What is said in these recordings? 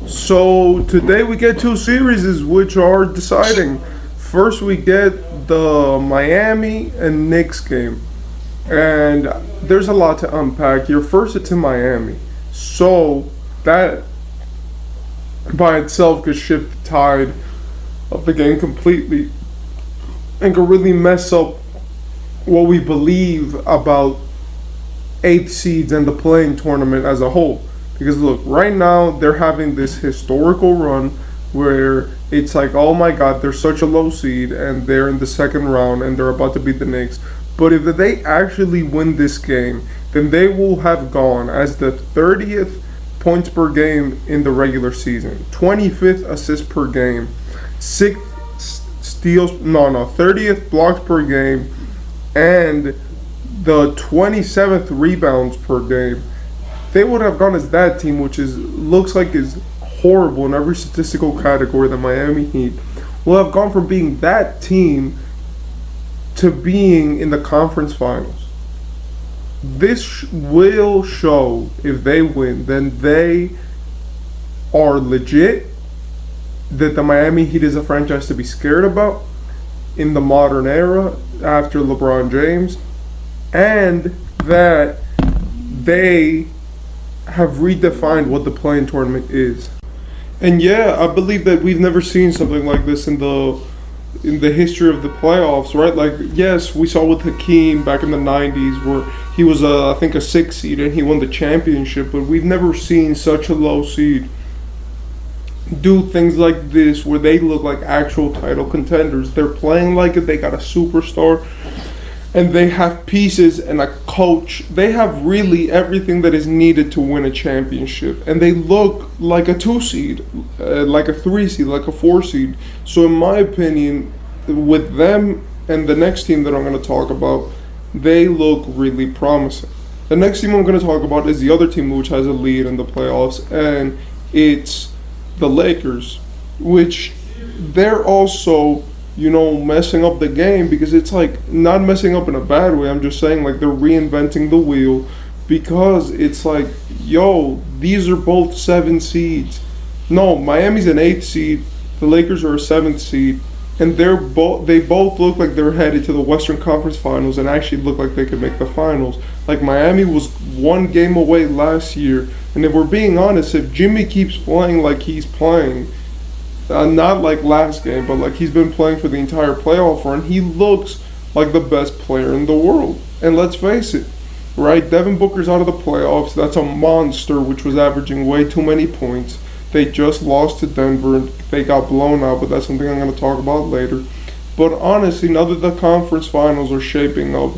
So today we get two series which are deciding. First we get the Miami and Knicks game. And there's a lot to unpack. Here first it's in Miami. So that by itself could shift the tide of the game completely and could really mess up what we believe about eighth seeds and the playing tournament as a whole. Because look, right now they're having this historical run where it's like, oh my god, they're such a low seed and they're in the second round and they're about to beat the Knicks. But if they actually win this game, then they will have gone as the 30th points per game in the regular season, 25th assists per game, 6th steals, no, 30th blocks per game, and the 27th rebounds per game. They would have gone as that team, which is looks like is horrible in every statistical category. The Miami Heat will have gone from being that team to being in the conference finals. This will show if they win, then they are legit. That the Miami Heat is a franchise to be scared about in the modern era after LeBron James, and that they have redefined what the playing tournament is. And yeah, I believe that we've never seen something like this in the history of the playoffs, right? Like, yes, we saw with Hakeem back in the 90s where he was, I think, a 6 seed and he won the championship, but we've never seen such a low seed do things like this where they look like actual title contenders. They're playing like it, they got a superstar, and they have pieces and a coach. They have really everything that is needed to win a championship. And they look like a 2 seed, like a 3 seed, like a 4 seed. So, in my opinion, with them and the next team that I'm going to talk about, they look really promising. The next team I'm going to talk about is the other team which has a lead in the playoffs, and it's the Lakers, which they're also messing up the game, because it's like not messing up in a bad way. I'm just saying like they're reinventing the wheel, because it's like, yo, these are both 7 seeds. No, Miami's an 8th seed, the Lakers are a 7th seed, and they both look like they're headed to the Western Conference Finals and actually look like they could make the finals. Like Miami was 1 game away last year, and if we're being honest, if Jimmy keeps playing like he's playing, not like last game, but like he's been playing for the entire playoff run, he looks like the best player in the world. And let's face it, right? Devin Booker's out of the playoffs. That's a monster, which was averaging way too many points. They just lost to Denver and they got blown out, but that's something I'm going to talk about later. But honestly, now that the conference finals are shaping up,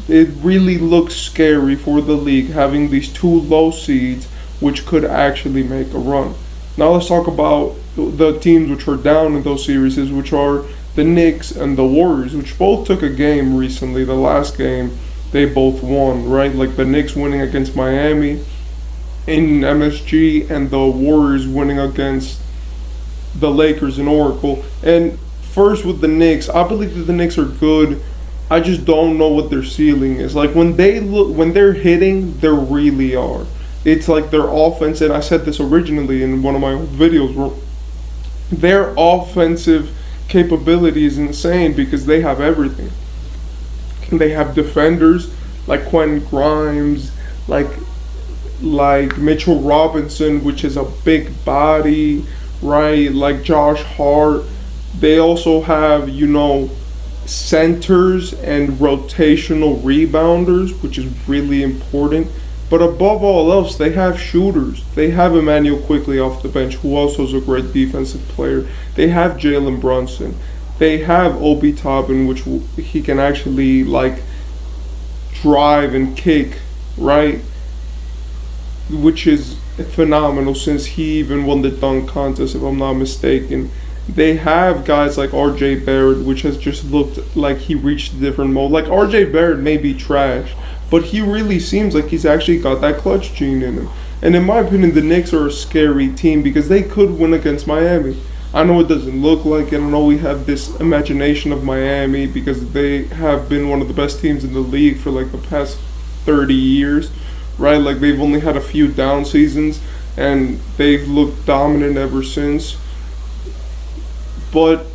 it really looks scary for the league having these 2 low seeds which could actually make a run. Now let's talk about the teams which are down in those series, which are the Knicks and the Warriors, which both took a game recently. The last game, they both won, right? Like the Knicks winning against Miami in MSG, and the Warriors winning against the Lakers in Oracle. And first with the Knicks, I believe that the Knicks are good. I just don't know what their ceiling is. Like when they're hitting, they really are. It's like their offense, and I said this originally in one of my old videos, where their offensive capability is insane because they have everything. They have defenders like Quentin Grimes, like Mitchell Robinson, which is a big body, right? Like Josh Hart. They also have, centers and rotational rebounders, which is really important. But above all else, they have shooters. They have Emmanuel Quickley off the bench, who also is a great defensive player. They have Jalen Brunson. They have Obi Toppin, which he can actually drive and kick, right? Which is phenomenal, since he even won the dunk contest, if I'm not mistaken. They have guys like R.J. Barrett, which has just looked like he reached a different mode. Like R.J. Barrett may be trash, but he really seems like he's actually got that clutch gene in him. And in my opinion, the Knicks are a scary team because they could win against Miami. I know it doesn't look like it. I know we have this imagination of Miami because they have been one of the best teams in the league for like the past 30 years, right? Like they've only had a few down seasons. and they've looked dominant ever since. But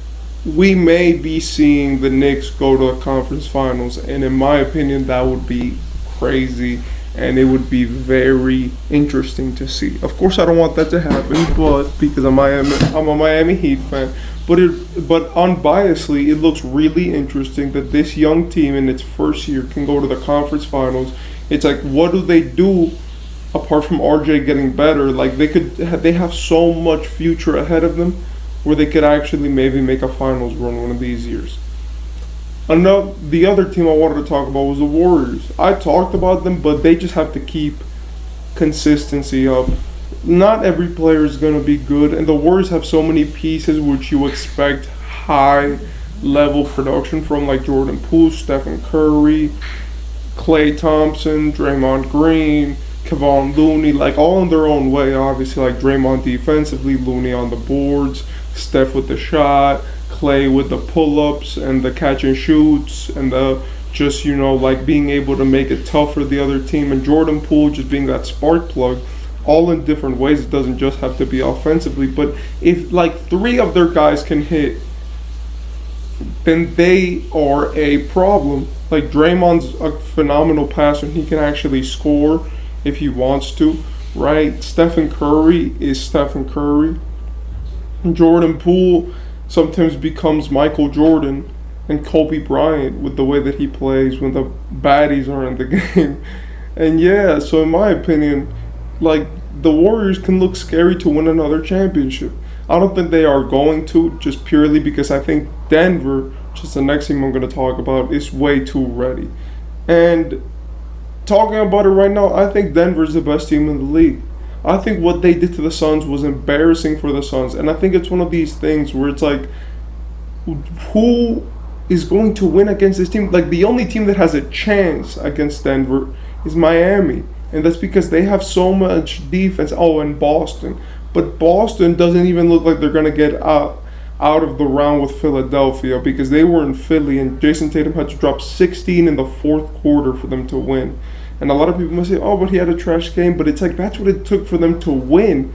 we may be seeing the Knicks go to the conference finals, and in my opinion, that would be crazy, and it would be very interesting to see. Of course, I don't want that to happen, but because I'm a Miami Heat fan. But unbiasedly, it looks really interesting that this young team in its first year can go to the conference finals. It's like, what do they do apart from RJ getting better? Like they have so much future ahead of them where they could actually maybe make a finals run one of these years. The other team I wanted to talk about was the Warriors. I talked about them, but they just have to keep consistency up. Not every player is going to be good, and the Warriors have so many pieces which you expect high level production from, like Jordan Poole, Stephen Curry, Klay Thompson, Draymond Green, Kevon Looney, like all in their own way. Obviously, like Draymond defensively, Looney on the boards, Steph with the shot, Klay with the pull-ups and the catch and shoots, and the just like being able to make it tough for the other team, and Jordan Poole just being that spark plug, all in different ways. It doesn't just have to be offensively, but if like three of their guys can hit, then they are a problem. Like Draymond's a phenomenal passer, and he can actually score if he wants to, right? Stephen Curry is Stephen Curry. Jordan Poole sometimes becomes Michael Jordan and Kobe Bryant with the way that he plays when the baddies are in the game. And yeah, so in my opinion, like the Warriors can look scary to win another championship. I don't think they are going to, just purely because I think Denver, which is the next team I'm going to talk about, is way too ready. And talking about it right now, I think Denver is the best team in the league. I think what they did to the Suns was embarrassing for the Suns. And I think it's one of these things where it's like, who is going to win against this team? Like, the only team that has a chance against Denver is Miami. And that's because they have so much defense. Oh, and Boston. But Boston doesn't even look like they're going to get out of the round with Philadelphia, because they were in Philly and Jason Tatum had to drop 16 in the fourth quarter for them to win. And a lot of people must say, oh, but he had a trash game. But it's like, that's what it took for them to win.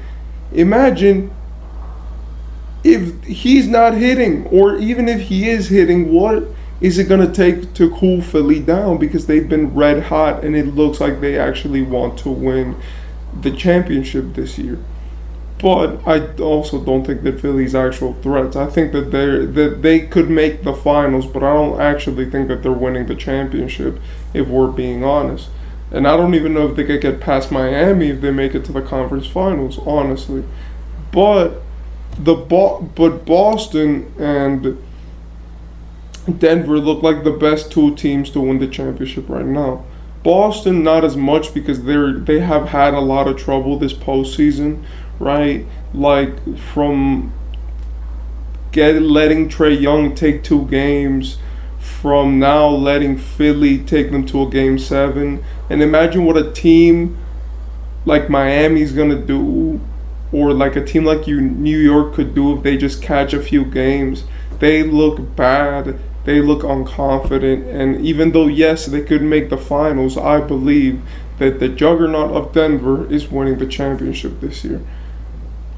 Imagine if he's not hitting, or even if he is hitting, what is it going to take to cool Philly down? Because they've been red hot, and it looks like they actually want to win the championship this year. But I also don't think that Philly's actual threats. I think that they could make the finals, but I don't actually think that they're winning the championship, if we're being honest. And I don't even know if they could get past Miami if they make it to the conference finals, honestly. But Boston and Denver look like the best two teams to win the championship right now. Boston not as much, because they have had a lot of trouble this postseason, right? Like from letting Trae Young take 2 games, from now letting Philly take them to a game 7. And imagine what a team like Miami's gonna do, or like a team like New York could do if they just catch a few games. They look bad. They look unconfident. And even though, yes, they could make the finals, I believe that the juggernaut of Denver is winning the championship this year.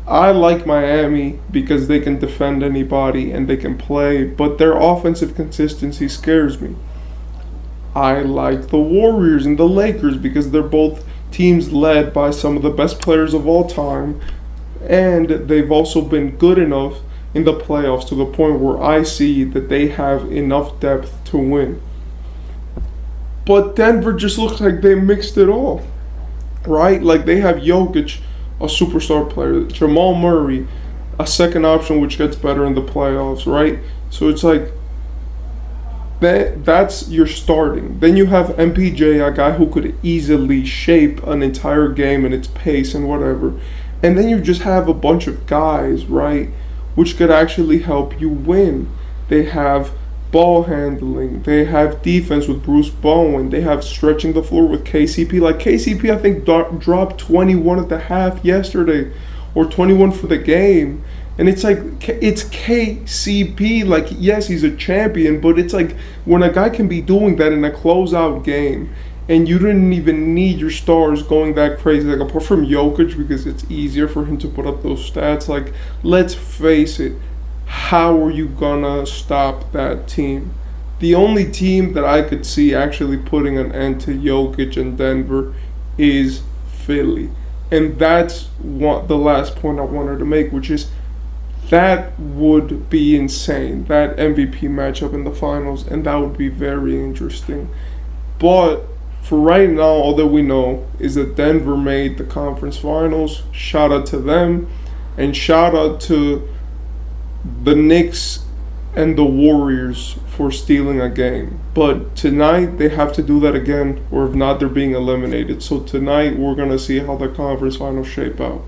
I like Miami because they can defend anybody and they can play, but their offensive consistency scares me. I like the Warriors and the Lakers because they're both teams led by some of the best players of all time, and they've also been good enough in the playoffs to the point where I see that they have enough depth to win. But Denver just looks like they mixed it all, right? Like they have Jokic, a superstar player, Jamal Murray, a second option which gets better in the playoffs, right? So it's like that's your starting. Then you have MPJ, a guy who could easily shape an entire game and its pace and whatever. And then you just have a bunch of guys, right, which could actually help you win. They have ball handling. They have defense with Bruce Bowen. They have stretching the floor with KCP. Like KCP, I think, dropped 21 at the half yesterday, or 21 for the game. And it's like, it's KCP. Like, yes, he's a champion, but it's like when a guy can be doing that in a closeout game, and you didn't even need your stars going that crazy. Like, apart from Jokic, because it's easier for him to put up those stats. Like, let's face it, how are you gonna stop that team? The only team that I could see actually putting an end to Jokic and Denver is Philly. And that's what the last point I wanted to make, which is that would be insane. That MVP matchup in the finals, and that would be very interesting. But for right now, all that we know is that Denver made the conference finals. Shout out to them, and shout out to the Knicks and the Warriors for stealing a game. But tonight they have to do that again, or if not, they're being eliminated. So tonight we're gonna see how the conference finals shape out.